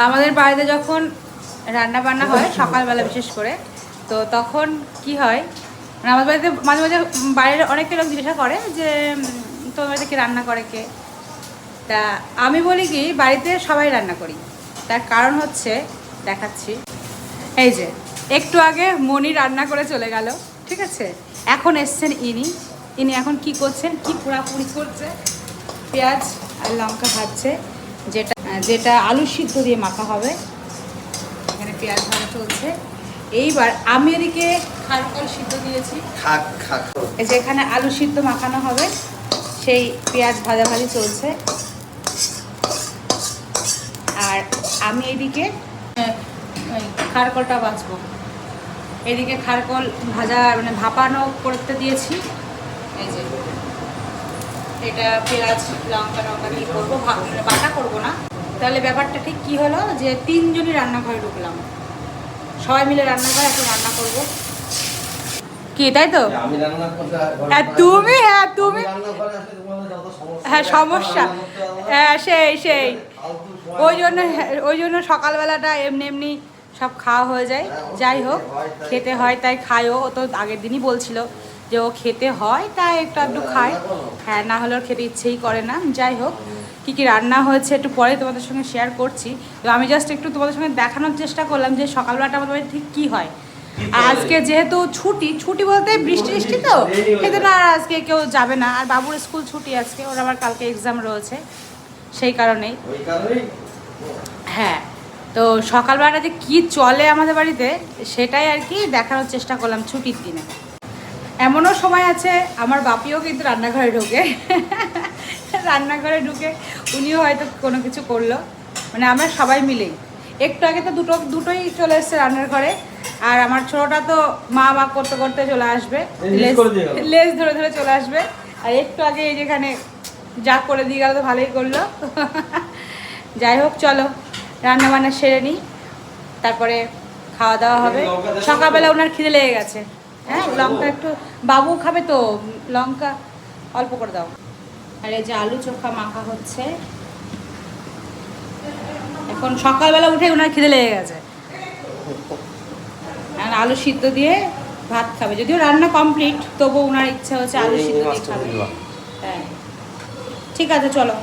আমাদের বাড়িতে যখন রান্না বান্না হয় সকালবেলা বিশেষ করে, তো তখন কি হয়, মানে আমাদের বাড়িতে মাঝে মাঝে বাইরের অনেকে লোক জিজ্ঞাসা করে যে তোমার বাড়িতে কি রান্না করে কে, তা আমি বলি কি বাড়িতে সবাই রান্না করি। তার কারণ হচ্ছে দেখাচ্ছি, এই যে একটু আগে মনি রান্না করে চলে গেল, ঠিক আছে, এখন এসছেন ইনি এখন কি করছেন, কি পোড়াপুড়ি করছে, পেঁয়াজ আর লঙ্কা ভাজছে, যেটা যেটা আলু সিদ্ধ দিয়ে মাখা হবে। এখানে পেঁয়াজ ভাজা চলছে। এইবার আমি এদিকে খারকল সিদ্ধ দিয়েছি, এই যে এখানে আলু সিদ্ধ মাখানো হবে, সেই পেঁয়াজ ভাজাভাজি চলছে। আর আমি এদিকে খারকলটা ভাজবো, এদিকে খারকল ভাজা মানে ভাপানো করতে দিয়েছি। এই যে এটা পেঁয়াজ লঙ্কা দিয়ে করবো, বাটা করবো না। তাহলে ব্যাপারটা ঠিক কি হলো যে তিনজনই রান্নাঘরে ঢুকলাম, সবাই মিলে রান্নাঘরে এখন রান্না করব কি, তাই তো? তুমি হ্যাঁ সমস্যা, হ্যাঁ সেই ওই জন্য সকালবেলাটা এমনি সব খাওয়া হয়ে যায়। যাই হোক, খেতে হয় তাই খায়ও, ও তো আগের দিনই বলছিল যে ও খেতে হয় তাই একটু খায়, হ্যাঁ না হলে ওর খেতে ইচ্ছেই করে না। যাই হোক, কী রান্না হয়েছে একটু পরে তোমাদের সঙ্গে শেয়ার করছি। তো আমি জাস্ট একটু তোমাদের সঙ্গে দেখানোর চেষ্টা করলাম যে সকালবেলাটা আমাদের বাড়িতে ঠিক কী হয়। আজকে যেহেতু ছুটি বলতে বৃষ্টি তো এই জন্য আর আজকে কেউ যাবে না, আর বাবুর স্কুল ছুটি আজকে, ওর আবার কালকে এক্সাম রয়েছে, সেই কারণেই। হ্যাঁ, তো সকালবেলাটা যে কী চলে আমাদের বাড়িতে সেটাই আর কি দেখানোর চেষ্টা করলাম ছুটির দিনে। এমনও সময় আছে আমার বাপিও কিন্তু রান্নাঘরে ঢোকে, রান্নাঘরে ঢুকে উনিও হয়তো কোনো কিছু করলো, মানে আমরা সবাই মিলেই। একটু আগে তো দুটোই চলে এসছে রান্নার ঘরে, আর আমার ছোটোটা তো মা করতে করতে চলে আসবে, লেজ ধরে চলে আসবে। আর একটু আগে এই যেখানে যা করে দিয়ে গেল তো ভালোই করলো। যাই হোক, চলো রান্না বান্না সেরে নিই, তারপরে খাওয়া দাওয়া হবে। সকালবেলা ওনার খিদে লেগে গেছে, হ্যাঁ লঙ্কা একটু, বাবু খাবে তো লঙ্কা অল্প করে দাও। আর এই যে আলু চোখা মাখা হচ্ছে, এখন সকালবেলা উঠে ওনার খিদে লেগে গেছে, আর আলু সিদ্ধ দিয়ে ভাত খাবে। যদিও রান্না কমপ্লিট, তবু ওনার ইচ্ছা হচ্ছে আলু সিদ্ধ দিয়ে খাবে। হ্যাঁ ঠিক আছে, চলো।